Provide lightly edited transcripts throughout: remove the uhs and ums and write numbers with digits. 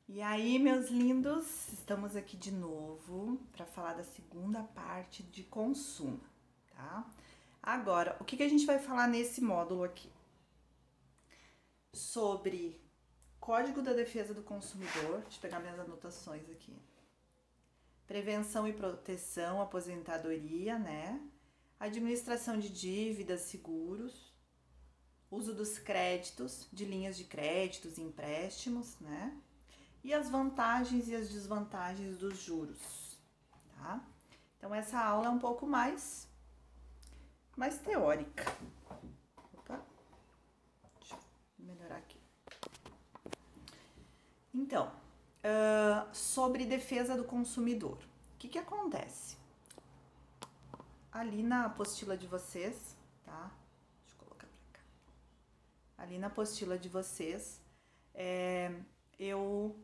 E aí, meus lindos, estamos aqui de novo para falar da segunda parte de consumo, tá? Agora, o que a gente vai falar nesse módulo aqui? Sobre Código da Defesa do Consumidor, deixa eu pegar minhas anotações aqui. Prevenção e proteção, aposentadoria, né? Administração de dívidas, seguros, uso dos créditos, de linhas de créditos e empréstimos, né? E as vantagens e as desvantagens dos juros, tá? Então essa aula é um pouco mais teórica. Opa, deixa eu melhorar aqui. Então, sobre defesa do consumidor. O que acontece? Ali na apostila de vocês, tá? Deixa eu colocar pra cá. Ali na apostila de vocês, eu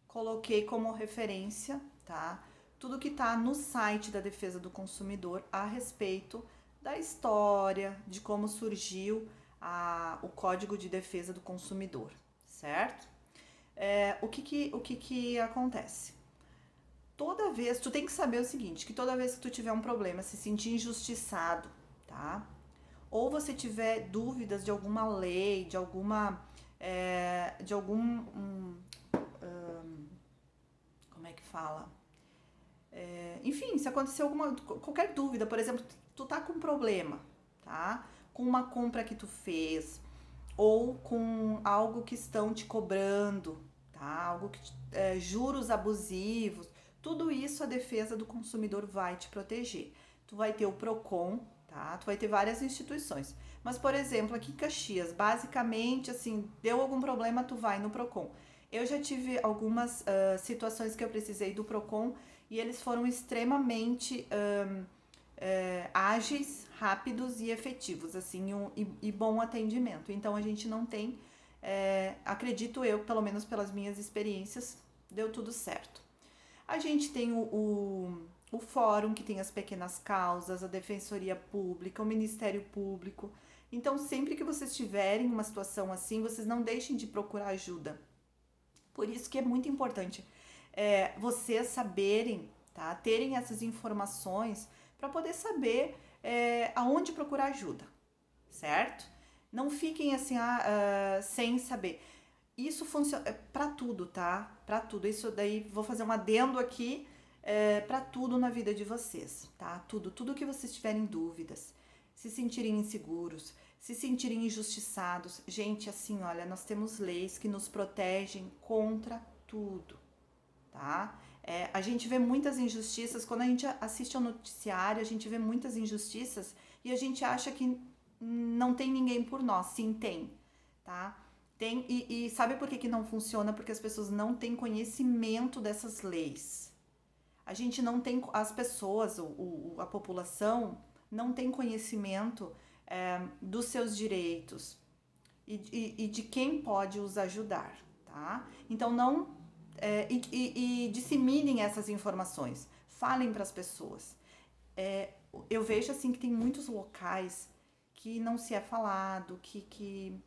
coloquei como referência, tá? Tudo que está no site da Defesa do Consumidor a respeito da história, de como surgiu o Código de Defesa do Consumidor, certo? O que acontece? Toda vez, tu tem que saber o seguinte, que toda vez que tu tiver um problema, se sentir injustiçado, tá? Ou você tiver dúvidas de alguma lei, de alguma, de algum, como é que fala? Enfim, se acontecer qualquer dúvida, por exemplo, tu tá com um problema, tá? Com uma compra que tu fez, ou com algo que estão te cobrando, tá? Algo que juros abusivos, tudo isso a defesa do consumidor vai te proteger. Tu vai ter o Procon, tá? Tu vai ter várias instituições. Mas, por exemplo, aqui em Caxias, basicamente, assim, deu algum problema, tu vai no Procon. Eu já tive algumas situações que eu precisei do Procon e eles foram extremamente ágeis, rápidos e efetivos, assim, e bom atendimento. Então a gente não tem, acredito eu, pelo menos pelas minhas experiências, deu tudo certo. A gente tem o fórum, que tem as pequenas causas, a defensoria pública, o Ministério Público. Então, sempre que vocês tiverem uma situação assim, vocês não deixem de procurar ajuda. Por isso que é muito importante vocês saberem, tá? Terem essas informações para poder saber aonde procurar ajuda, certo? Não fiquem assim sem saber. Isso funciona para tudo, tá? Para tudo. Isso daí vou fazer um adendo aqui para tudo na vida de vocês, tá? Tudo que vocês tiverem dúvidas, se sentirem inseguros, se sentirem injustiçados. Gente, assim, olha, nós temos leis que nos protegem contra tudo, tá? A gente vê muitas injustiças, quando a gente assiste ao noticiário, a gente vê muitas injustiças e a gente acha que não tem ninguém por nós. Sim, tem, tá? Tem, e sabe por que não funciona? Porque as pessoas não têm conhecimento dessas leis. A gente não tem, as pessoas, a população, não tem conhecimento dos seus direitos e de quem pode os ajudar, tá? Então não e disseminem essas informações, falem para as pessoas. Eu vejo assim que tem muitos locais que não se é falado, que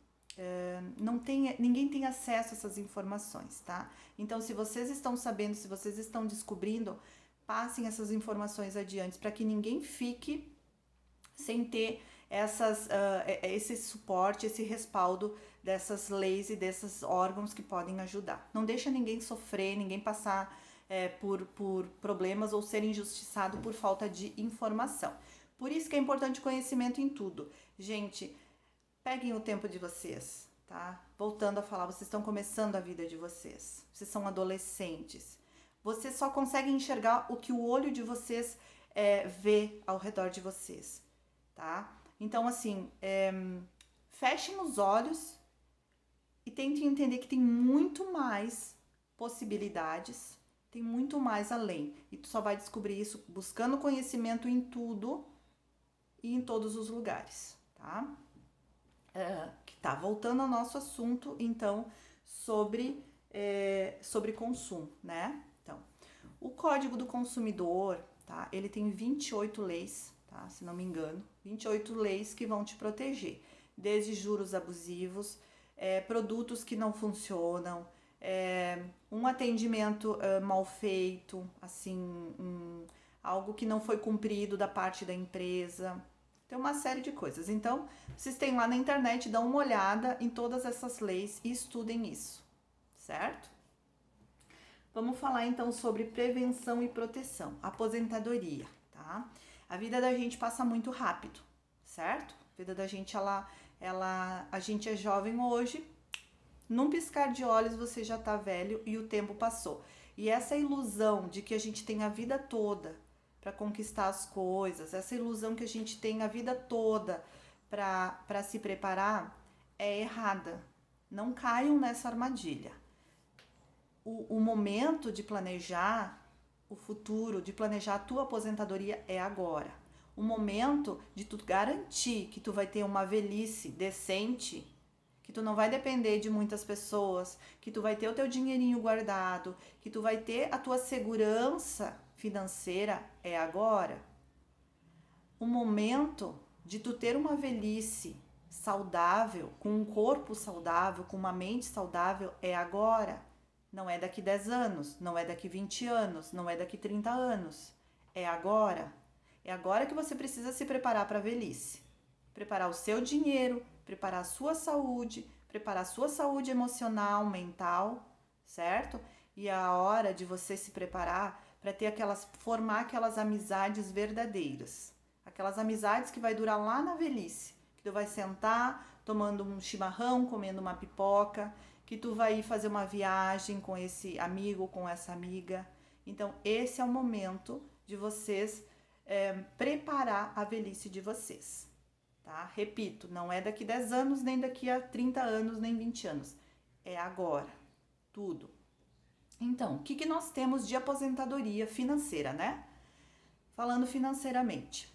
não tem, ninguém tem acesso a essas informações, tá? Então, se vocês estão sabendo, se vocês estão descobrindo, passem essas informações adiante para que ninguém fique sem ter esse suporte, esse respaldo dessas leis e desses órgãos que podem ajudar. Não deixa ninguém sofrer, ninguém passar por problemas ou ser injustiçado por falta de informação. Por isso que é importante conhecimento em tudo. Gente, peguem o tempo de vocês, tá? Voltando a falar, vocês estão começando a vida de vocês. Vocês são adolescentes. Vocês só conseguem enxergar o que o olho de vocês vê ao redor de vocês, tá? Então, assim, fechem os olhos e tentem entender que tem muito mais possibilidades, tem muito mais além. E tu só vai descobrir isso buscando conhecimento em tudo e em todos os lugares, tá? Que tá voltando ao nosso assunto, então, sobre consumo, né? Então, o Código do Consumidor, tá? Ele tem 28 leis, tá? Se não me engano, 28 leis que vão te proteger, desde juros abusivos, produtos que não funcionam, um atendimento mal feito, assim, algo que não foi cumprido da parte da empresa. Tem uma série de coisas. Então, vocês têm lá na internet, dão uma olhada em todas essas leis e estudem isso, certo? Vamos falar então sobre prevenção e proteção, aposentadoria, tá? A vida da gente passa muito rápido, certo? A vida da gente, a gente é jovem hoje, num piscar de olhos você já tá velho e o tempo passou. E essa ilusão de que a gente tem a vida toda para conquistar as coisas, essa ilusão que a gente tem a vida toda para se preparar é errada. Não caiam nessa armadilha. O momento de planejar o futuro, de planejar a tua aposentadoria é agora. O momento de tu garantir que tu vai ter uma velhice decente, que tu não vai depender de muitas pessoas, que tu vai ter o teu dinheirinho guardado, que tu vai ter a tua segurança financeira é agora. O momento de tu ter uma velhice saudável, com um corpo saudável, com uma mente saudável é agora. Não é daqui 10 anos, não é daqui 20 anos, não é daqui 30 anos. É agora. É agora que você precisa se preparar para a velhice. Preparar o seu dinheiro, preparar a sua saúde emocional, mental, certo? E é a hora de você se preparar para ter formar aquelas amizades verdadeiras. Aquelas amizades que vai durar lá na velhice. Que tu vai sentar tomando um chimarrão, comendo uma pipoca, que tu vai fazer uma viagem com esse amigo, com essa amiga. Então, esse é o momento de vocês preparar a velhice de vocês, tá? Repito, não é daqui 10 anos, nem daqui a 30 anos, nem 20 anos. É agora, tudo. Então, o que nós temos de aposentadoria financeira, né? Falando financeiramente.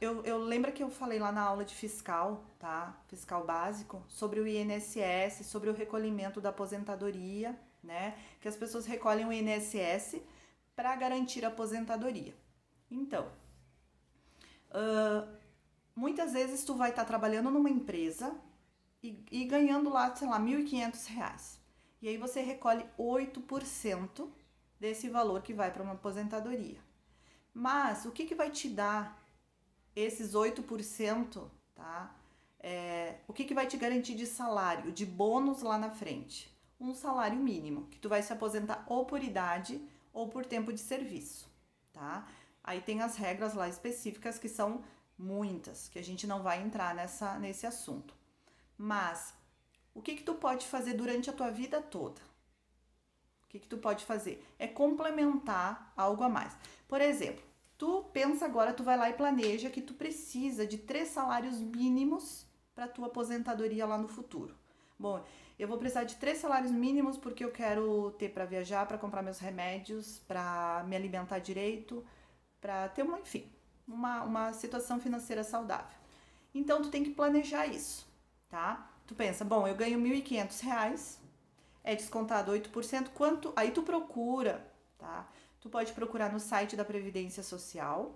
Eu lembro que eu falei lá na aula de fiscal, tá? Fiscal básico, sobre o INSS, sobre o recolhimento da aposentadoria, né? Que as pessoas recolhem o INSS para garantir a aposentadoria. Então, muitas vezes tu vai estar trabalhando numa empresa e ganhando lá, sei lá, R$1.500. E aí você recolhe 8% desse valor que vai para uma aposentadoria. Mas o que vai te dar esses 8%, tá? O que vai te garantir de salário, de bônus lá na frente? Um salário mínimo, que tu vai se aposentar ou por idade ou por tempo de serviço, tá? Aí tem as regras lá específicas que são muitas, que a gente não vai entrar nesse assunto. Mas o que tu pode fazer durante a tua vida toda? O que tu pode fazer? É complementar algo a mais. Por exemplo, tu pensa agora, tu vai lá e planeja que tu precisa de 3 salários mínimos para tua aposentadoria lá no futuro. Bom, eu vou precisar de 3 salários mínimos porque eu quero ter para viajar, para comprar meus remédios, para me alimentar direito, para ter uma situação financeira saudável. Então, tu tem que planejar isso, tá? Tu pensa, bom, eu ganho R$1.500, é descontado 8%, quanto? Aí tu procura, tá? Tu pode procurar no site da Previdência Social,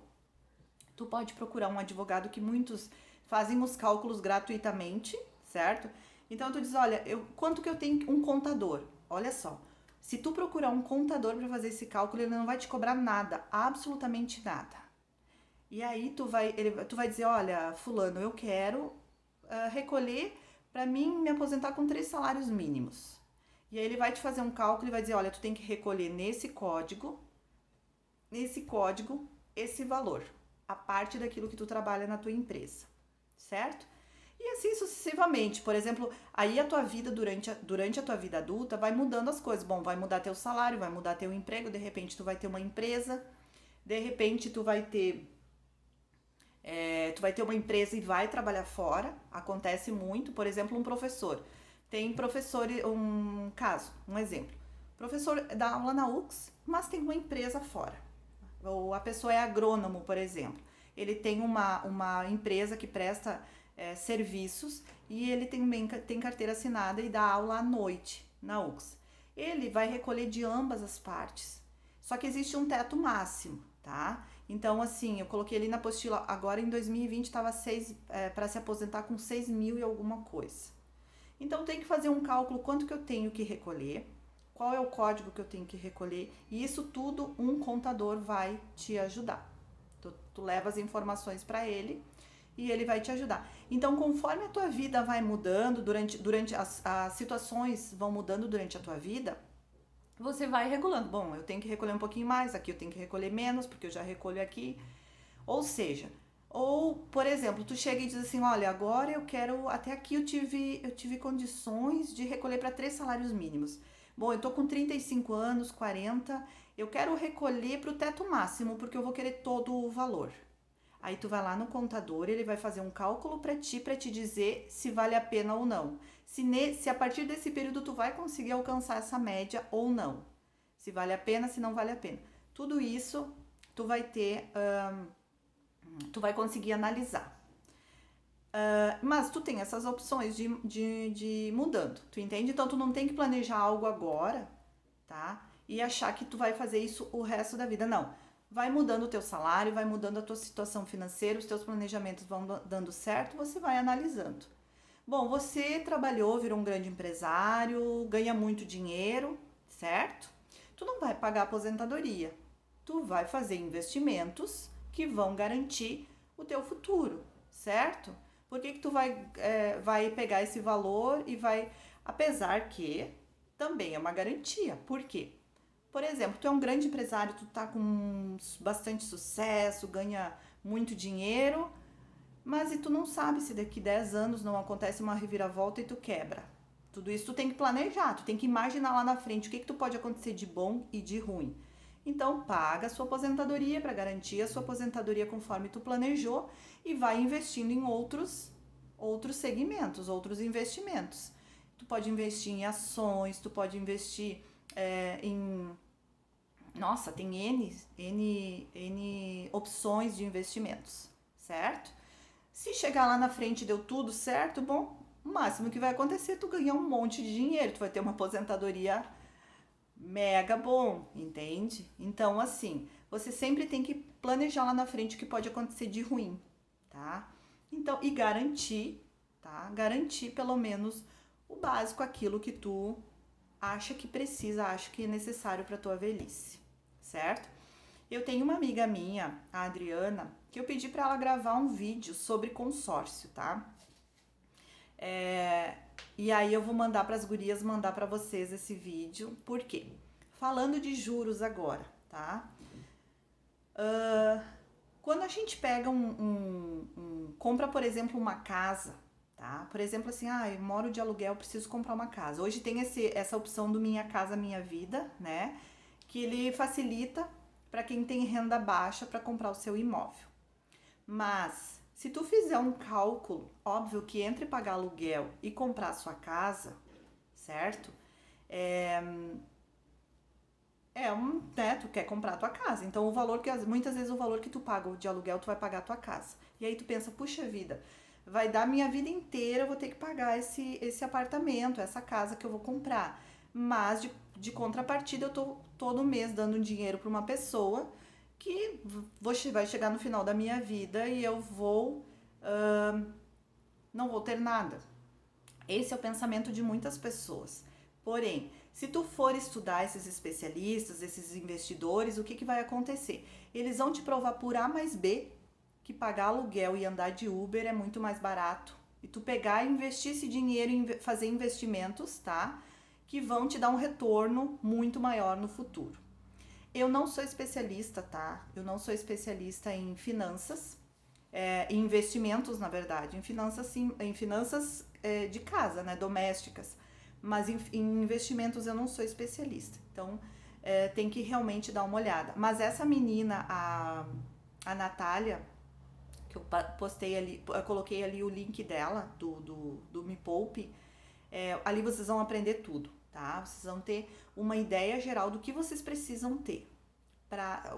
tu pode procurar um advogado, que muitos fazem os cálculos gratuitamente, certo? Então tu diz, olha, quanto que eu tenho um contador? Olha só, se tu procurar um contador para fazer esse cálculo, ele não vai te cobrar nada, absolutamente nada. E aí tu vai dizer, olha, fulano, eu quero recolher para mim me aposentar com 3 salários mínimos. E aí ele vai te fazer um cálculo e vai dizer, olha, tu tem que recolher nesse código, esse valor, a parte daquilo que tu trabalha na tua empresa, certo? E assim sucessivamente. Por exemplo, aí a tua vida, durante a tua vida adulta, vai mudando as coisas. Bom, vai mudar teu salário, vai mudar teu emprego, de repente tu vai ter uma empresa, de repente tu vai ter uma empresa e vai trabalhar fora. Acontece muito. Por exemplo, um professor. Tem professor, um exemplo. Professor dá aula na UX, mas tem uma empresa fora. Ou a pessoa é agrônomo, por exemplo. Ele tem uma empresa que presta serviços e ele tem carteira assinada e dá aula à noite na UX. Ele vai recolher de ambas as partes. Só que existe um teto máximo, tá? Então, assim, eu coloquei ali na apostila, agora em 2020 estava para se aposentar com 6 mil e alguma coisa. Então tem que fazer um cálculo quanto que eu tenho que recolher, qual é o código que eu tenho que recolher, e isso tudo um contador vai te ajudar. Tu leva as informações para ele e ele vai te ajudar. Então, conforme a tua vida vai mudando, durante as situações vão mudando durante a tua vida, você vai regulando. Bom, eu tenho que recolher um pouquinho mais, aqui eu tenho que recolher menos, porque eu já recolho aqui. Ou seja, por exemplo, tu chega e diz assim, olha, agora eu quero, até aqui eu tive condições de recolher para 3 salários mínimos. Bom, eu tô com 35 anos, 40, eu quero recolher para o teto máximo, porque eu vou querer todo o valor. Aí tu vai lá no contador, ele vai fazer um cálculo para te dizer se vale a pena ou não. Se a partir desse período tu vai conseguir alcançar essa média ou não. Se vale a pena, se não vale a pena. Tudo isso tu vai ter, tu vai conseguir analisar. Mas tu tem essas opções de mudando, tu entende? Então tu não tem que planejar algo agora, tá? E achar que tu vai fazer isso o resto da vida. Não. Vai mudando o teu salário, vai mudando a tua situação financeira, os teus planejamentos vão dando certo, você vai analisando. Bom, você trabalhou, virou um grande empresário, ganha muito dinheiro, certo? Tu não vai pagar aposentadoria. Tu vai fazer investimentos que vão garantir o teu futuro, certo? Por que tu vai pegar esse valor e vai... Apesar que também é uma garantia. Por quê? Por exemplo, tu é um grande empresário, tu tá com bastante sucesso, ganha muito dinheiro, mas e tu não sabe se daqui 10 anos não acontece uma reviravolta e tu quebra. Tudo isso tu tem que planejar, tu tem que imaginar lá na frente o que tu pode acontecer de bom e de ruim. Então, paga a sua aposentadoria para garantir a sua aposentadoria conforme tu planejou e vai investindo em outros segmentos, outros investimentos. Tu pode investir em ações, tu pode investir em... Nossa, tem N opções de investimentos, certo? Se chegar lá na frente e deu tudo certo, bom, o máximo que vai acontecer é tu ganhar um monte de dinheiro, tu vai ter uma aposentadoria mega bom, entende? Então, assim, você sempre tem que planejar lá na frente o que pode acontecer de ruim, tá? Então, e garantir, tá? Garantir pelo menos o básico, aquilo que tu acha que precisa, acha que é necessário para tua velhice, certo? Eu tenho uma amiga minha, a Adriana, que eu pedi para ela gravar um vídeo sobre consórcio, tá? E aí eu vou mandar para as gurias, mandar para vocês esse vídeo. Por quê? Falando de juros agora, tá? Quando a gente pega compra, por exemplo, uma casa, tá? Por exemplo, assim, eu moro de aluguel, preciso comprar uma casa. Hoje tem essa opção do Minha Casa Minha Vida, né? Que ele facilita para quem tem renda baixa para comprar o seu imóvel. Mas se tu fizer um cálculo, óbvio que entre pagar aluguel e comprar a sua casa, certo? Né, tu quer comprar a tua casa. Então o valor muitas vezes o valor que tu paga de aluguel, tu vai pagar a tua casa. E aí tu pensa, puxa vida, vai dar minha vida inteira, eu vou ter que pagar esse apartamento, essa casa que eu vou comprar. Mas de contrapartida eu tô todo mês dando dinheiro para uma pessoa que vai chegar no final da minha vida e eu não vou ter nada. Esse é o pensamento de muitas pessoas. Porém, se tu for estudar esses especialistas, esses investidores, o que vai acontecer? Eles vão te provar por A mais B que pagar aluguel e andar de Uber é muito mais barato. E tu pegar e investir esse dinheiro em fazer investimentos, tá? Que vão te dar um retorno muito maior no futuro. Eu não sou especialista, tá? Eu não sou especialista em finanças, em investimentos, na verdade. Em finanças, sim, em finanças de casa, né? Domésticas. Mas em investimentos eu não sou especialista. Então, tem que realmente dar uma olhada. Mas essa menina, a Natália, que eu postei ali, eu coloquei ali o link dela, do Me Poupe, ali vocês vão aprender tudo, tá? Vocês vão ter uma ideia geral do que vocês precisam ter.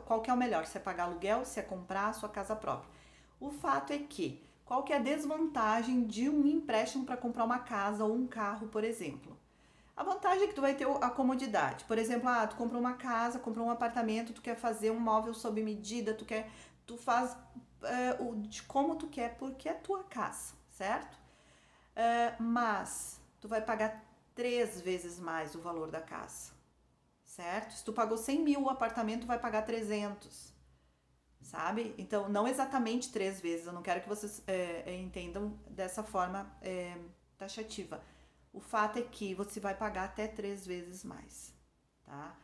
Qual que é o melhor, se é pagar aluguel, se é comprar a sua casa própria. O fato é que, qual que é a desvantagem de um empréstimo para comprar uma casa ou um carro, por exemplo? A vantagem é que tu vai ter a comodidade. Por exemplo, tu comprou uma casa, comprou um apartamento, tu quer fazer um móvel sob medida, tu faz de como tu quer, porque é tua casa, certo? Mas tu vai pagar 3 vezes mais o valor da casa, certo? Se tu pagou 100 mil, o apartamento vai pagar 300, sabe? Então, não exatamente 3 vezes, eu não quero que vocês entendam dessa forma taxativa. O fato é que você vai pagar até 3 vezes mais, tá?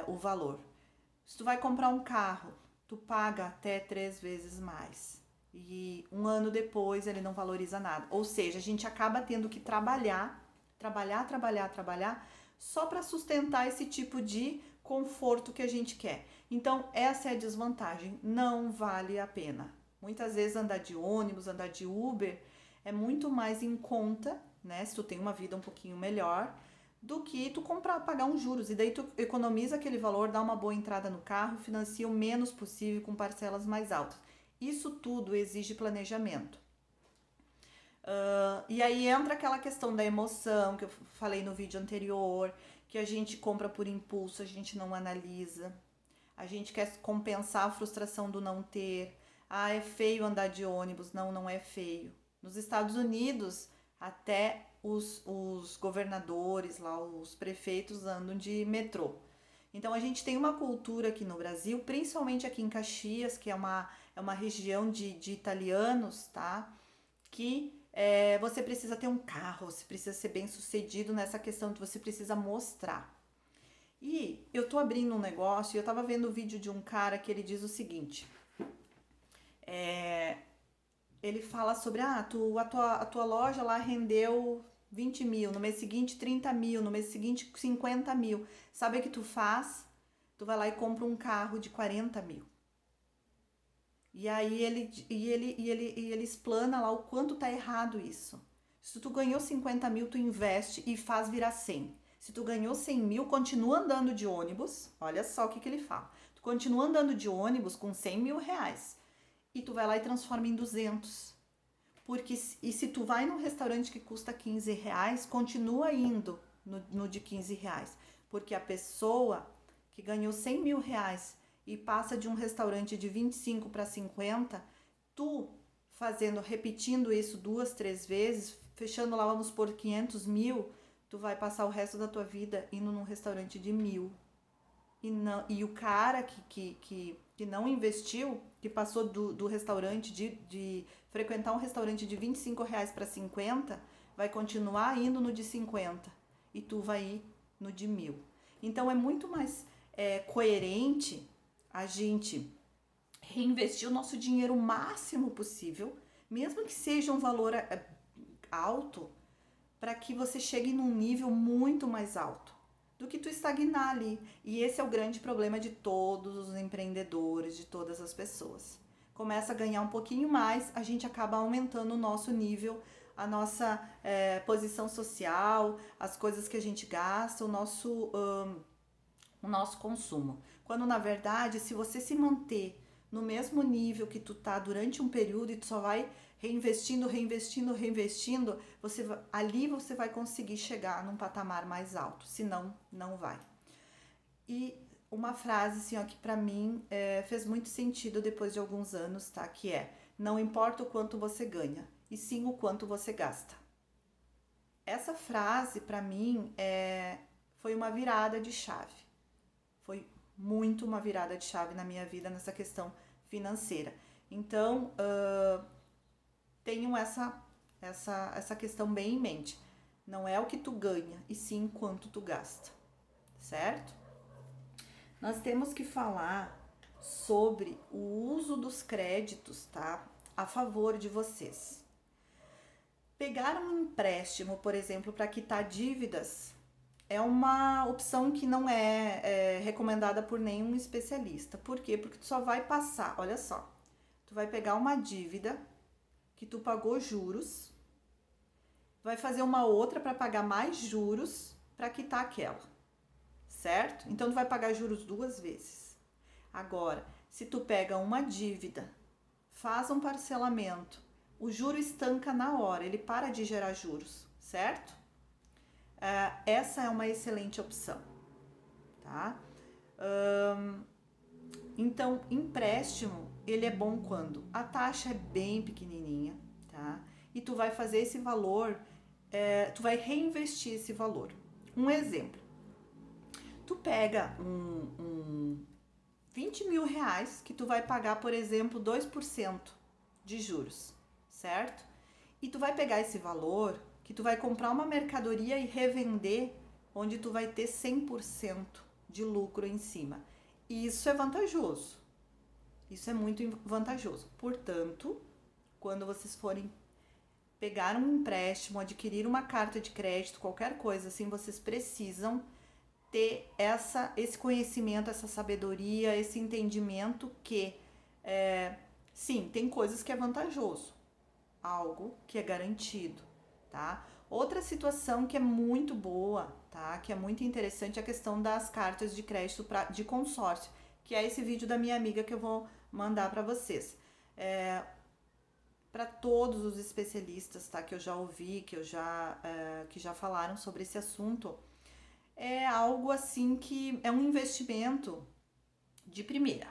O valor. Se tu vai comprar um carro, tu paga até 3 vezes mais. E um ano depois ele não valoriza nada. Ou seja, a gente acaba tendo que trabalhar, só para sustentar esse tipo de conforto que a gente quer. Então, essa é a desvantagem. Não vale a pena. Muitas vezes andar de ônibus, andar de Uber é muito mais em conta, né? Se tu tem uma vida um pouquinho melhor, do que tu comprar, pagar uns juros. E daí tu economiza aquele valor, dá uma boa entrada no carro, financia o menos possível com parcelas mais altas. Isso tudo exige planejamento. E aí entra aquela questão da emoção que eu falei no vídeo anterior, que a gente compra por impulso, a gente não analisa. A gente quer compensar a frustração do não ter. Ah, é feio andar de ônibus. Não, não é feio. Nos Estados Unidos, até os governadores lá, os prefeitos andam de metrô. Então a gente tem uma cultura aqui no Brasil, principalmente aqui em Caxias, que é uma região de italianos, tá? Que você precisa ter um carro, você precisa ser bem sucedido nessa questão que você precisa mostrar. E eu tô abrindo um negócio e eu tava vendo o vídeo de um cara que ele diz o seguinte: ele fala sobre, a tua loja lá rendeu 20 mil, no mês seguinte 30 mil, no mês seguinte 50 mil. Sabe o que tu faz? Tu vai lá e compra um carro de 40 mil. E aí ele explana lá o quanto tá errado isso. Se tu ganhou 50 mil, tu investe e faz virar 100. Se tu ganhou 100 mil, continua andando de ônibus. Olha só o que ele fala. Tu continua andando de ônibus com 100 mil reais. E tu vai lá e transforma em 200. Porque, e se tu vai num restaurante que custa 15 reais, continua indo no de 15 reais. Porque a pessoa que ganhou 100 mil reais e passa de um restaurante de 25 para 50, tu repetindo isso 2, 3 vezes, fechando lá, vamos por 500 mil, tu vai passar o resto da tua vida indo num restaurante de 1.000. E o cara que não investiu, que passou do restaurante, de frequentar um restaurante de 25 reais para 50, vai continuar indo no de 50 e tu vai ir no de 1.000. Então é muito mais coerente a gente reinvestir o nosso dinheiro o máximo possível, mesmo que seja um valor alto, para que você chegue num nível muito mais alto do que tu estagnar ali. E esse é o grande problema de todos os empreendedores, de todas as pessoas. Começa a ganhar um pouquinho mais, a gente acaba aumentando o nosso nível, a nossa posição social, as coisas que a gente gasta, o nosso consumo. Quando na verdade, se você se manter no mesmo nível que tu tá durante um período e tu só vai reinvestindo, ali você vai conseguir chegar num patamar mais alto, senão não vai. E uma frase assim, ó, que pra mim fez muito sentido depois de alguns anos, tá? Que é: não importa o quanto você ganha, e sim o quanto você gasta. Essa frase pra mim foi uma virada de chave. Foi muito uma virada de chave na minha vida nessa questão financeira. Então, tenham essa questão bem em mente. Não é o que tu ganha, e sim quanto tu gasta, certo? Nós temos que falar sobre o uso dos créditos, tá? A favor de vocês. Pegar um empréstimo, por exemplo, para quitar dívidas é uma opção que não é recomendada por nenhum especialista. Por quê? Porque tu só vai passar, olha só, tu vai pegar uma dívida que tu pagou juros, vai fazer uma outra para pagar mais juros para quitar aquela, certo? Então tu vai pagar juros 2 vezes. Agora, se tu pega uma dívida, faz um parcelamento, o juro estanca na hora, ele para de gerar juros, certo? Essa é uma excelente opção, tá? Então, empréstimo, ele é bom quando a taxa é bem pequenininha, tá? E tu vai fazer esse valor tu vai reinvestir esse valor. Um exemplo, tu pega 20 mil reais que tu vai pagar, por exemplo, 2% de juros, certo? E tu vai pegar esse valor que tu vai comprar uma mercadoria e revender, onde tu vai ter 100% de lucro em cima. E isso é vantajoso. Isso é muito vantajoso. Portanto, quando vocês forem pegar um empréstimo, adquirir uma carta de crédito, qualquer coisa assim, vocês precisam ter esse conhecimento, essa sabedoria, esse entendimento que, sim, tem coisas que é vantajoso, algo que é garantido, tá? Outra situação que é muito boa, tá? Que é muito interessante é a questão das cartas de crédito de consórcio, que é esse vídeo da minha amiga que eu vou mandar para vocês. Para todos os especialistas, tá? Que eu já ouvi, que já falaram sobre esse assunto, é algo assim que é um investimento de primeira,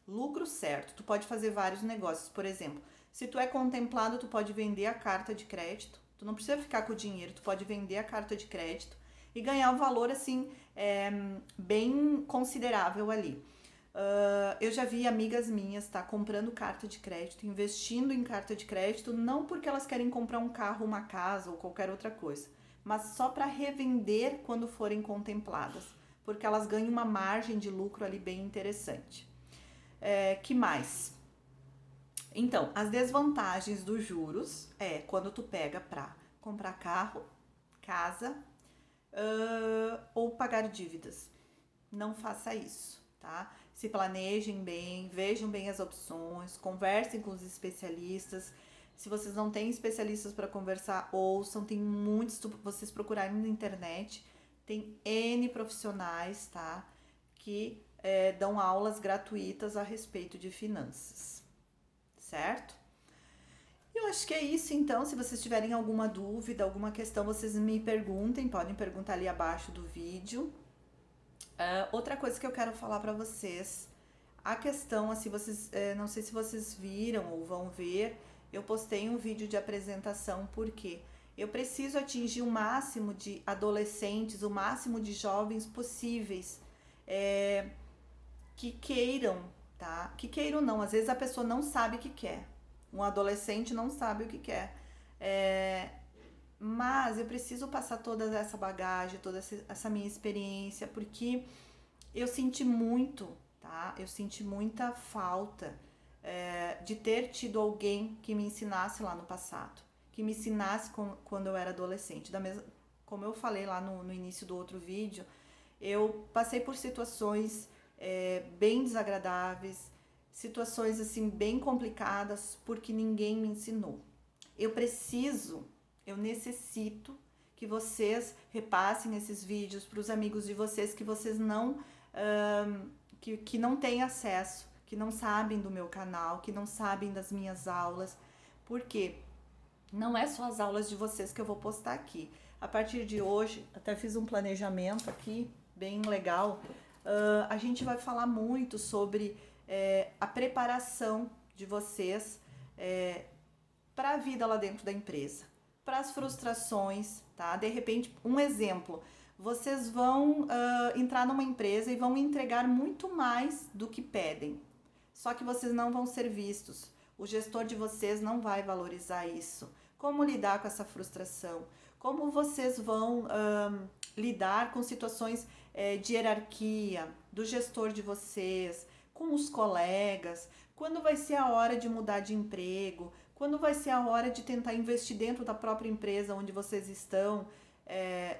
lucro certo. Tu pode fazer vários negócios, por exemplo, se tu é contemplado, tu pode vender a carta de crédito, tu não precisa ficar com o dinheiro, tu pode vender a carta de crédito e ganhar um valor assim bem considerável ali. Eu já vi amigas minhas comprando carta de crédito, investindo em carta de crédito, não porque elas querem comprar um carro, uma casa ou qualquer outra coisa, mas só para revender quando forem contempladas, porque elas ganham uma margem de lucro ali bem interessante. Que mais? Então, as desvantagens dos juros é quando tu pega para comprar carro, casa ou pagar dívidas. Não faça isso, tá? Se planejem bem, vejam bem as opções, conversem com os especialistas. Se vocês não têm especialistas para conversar, ouçam, tem muitos, vocês procurarem na internet, tem N profissionais, tá? Que dão aulas gratuitas a respeito de finanças, certo? Eu acho que é isso, então. Se vocês tiverem alguma dúvida, alguma questão, vocês me perguntem, podem perguntar ali abaixo do vídeo. Outra coisa que eu quero falar para vocês, a questão, assim, vocês, não sei se vocês viram ou vão ver, eu postei um vídeo de apresentação porque eu preciso atingir o máximo de adolescentes, o máximo de jovens possíveis que queiram, tá? Que queiram não, às vezes a pessoa não sabe o que quer, um adolescente não sabe o que quer, mas eu preciso passar toda essa bagagem, toda essa minha experiência, porque eu senti muito, tá? Eu senti muita falta de ter tido alguém que me ensinasse lá no passado, que me ensinasse quando eu era adolescente. Como eu falei lá no início do outro vídeo, eu passei por situações bem desagradáveis, situações assim bem complicadas, porque ninguém me ensinou. Eu necessito que vocês repassem esses vídeos para os amigos de vocês que vocês não que não têm acesso, que não sabem do meu canal, que não sabem das minhas aulas, porque não é só as aulas de vocês que eu vou postar aqui. A partir de hoje, até fiz um planejamento aqui bem legal. A gente vai falar muito sobre a preparação de vocês para a vida lá dentro da empresa, para as frustrações, tá? De repente, um exemplo, vocês vão entrar numa empresa e vão entregar muito mais do que pedem, só que vocês não vão ser vistos, o gestor de vocês não vai valorizar isso. Como lidar com essa frustração? Como vocês vão lidar com situações de hierarquia, do gestor de vocês, com os colegas? Quando vai ser a hora de mudar de emprego? Quando vai ser a hora de tentar investir dentro da própria empresa onde vocês estão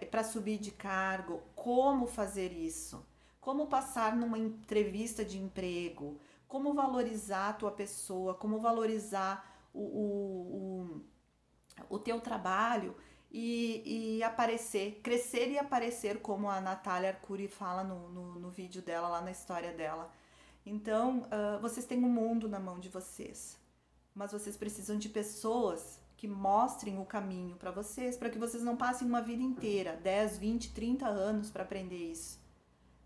para subir de cargo? Como fazer isso? Como passar numa entrevista de emprego? Como valorizar a tua pessoa? Como valorizar o teu trabalho e aparecer, crescer e aparecer, como a Natália Arcuri fala no vídeo dela, lá na história dela. Então, vocês têm um mundo na mão de vocês, mas vocês precisam de pessoas que mostrem o caminho para vocês, para que vocês não passem uma vida inteira, 10, 20, 30 anos para aprender isso,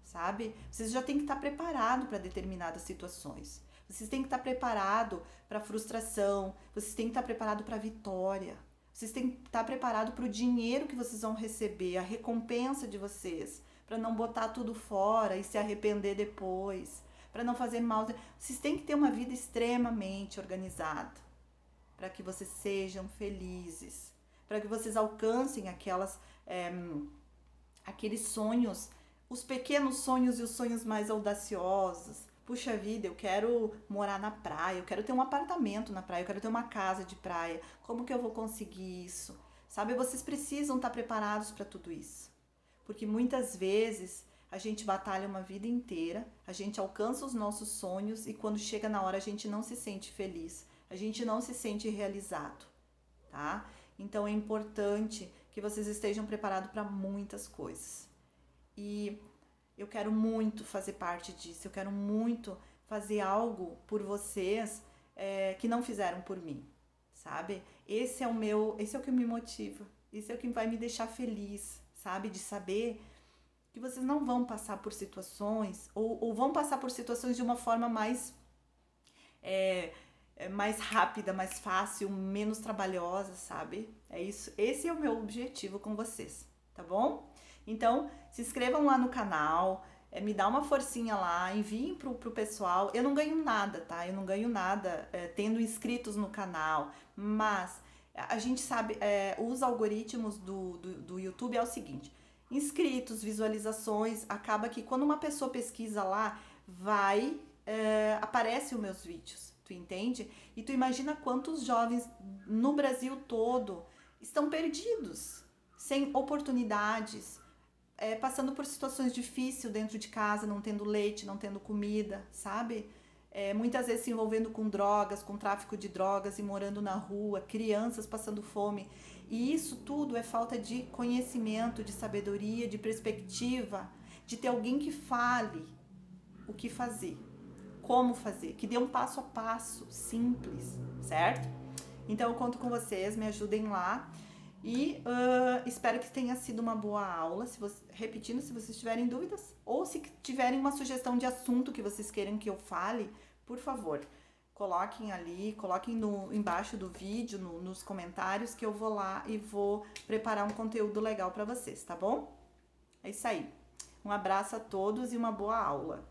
sabe? Vocês já têm que estar preparados para determinadas situações. Vocês têm que estar preparados para frustração, vocês têm que estar preparados para vitória. Vocês têm que estar preparados para o dinheiro que vocês vão receber, a recompensa de vocês, para não botar tudo fora e se arrepender depois, para não fazer mal. Vocês têm que ter uma vida extremamente organizada, para que vocês sejam felizes, para que vocês alcancem aqueles sonhos, os pequenos sonhos e os sonhos mais audaciosos. Puxa vida, eu quero morar na praia, eu quero ter um apartamento na praia, eu quero ter uma casa de praia. Como que eu vou conseguir isso? Sabe, vocês precisam estar preparados para tudo isso. Porque muitas vezes a gente batalha uma vida inteira, a gente alcança os nossos sonhos e quando chega na hora a gente não se sente feliz, a gente não se sente realizado, tá? Então é importante que vocês estejam preparados para muitas coisas. E eu quero muito fazer parte disso, eu quero muito fazer algo por vocês que não fizeram por mim, sabe? Esse é o que me motiva, esse é o que vai me deixar feliz, sabe? De saber que vocês não vão passar por situações, ou vão passar por situações de uma forma mais mais rápida, mais fácil, menos trabalhosa, sabe? É isso, esse é o meu objetivo com vocês, tá bom? Então, se inscrevam lá no canal, me dá uma forcinha lá, enviem pro pessoal. Eu não ganho nada, tá? Eu não ganho nada tendo inscritos no canal, mas a gente sabe, os algoritmos do YouTube é o seguinte: inscritos, visualizações, acaba que quando uma pessoa pesquisa lá, aparece os meus vídeos, tu entende? E tu imagina quantos jovens no Brasil todo estão perdidos, sem oportunidades, passando por situações difíceis dentro de casa, não tendo leite, não tendo comida, sabe? Muitas vezes se envolvendo com drogas, com tráfico de drogas e morando na rua, crianças passando fome. E isso tudo é falta de conhecimento, de sabedoria, de perspectiva, de ter alguém que fale o que fazer, como fazer, que dê um passo a passo simples, certo? Então eu conto com vocês, me ajudem lá. E espero que tenha sido uma boa aula. Repetindo, se vocês tiverem dúvidas ou se tiverem uma sugestão de assunto que vocês queiram que eu fale, por favor, coloquem ali, coloquem embaixo do vídeo, nos comentários, que eu vou lá e vou preparar um conteúdo legal para vocês, tá bom? É isso aí. Um abraço a todos e uma boa aula.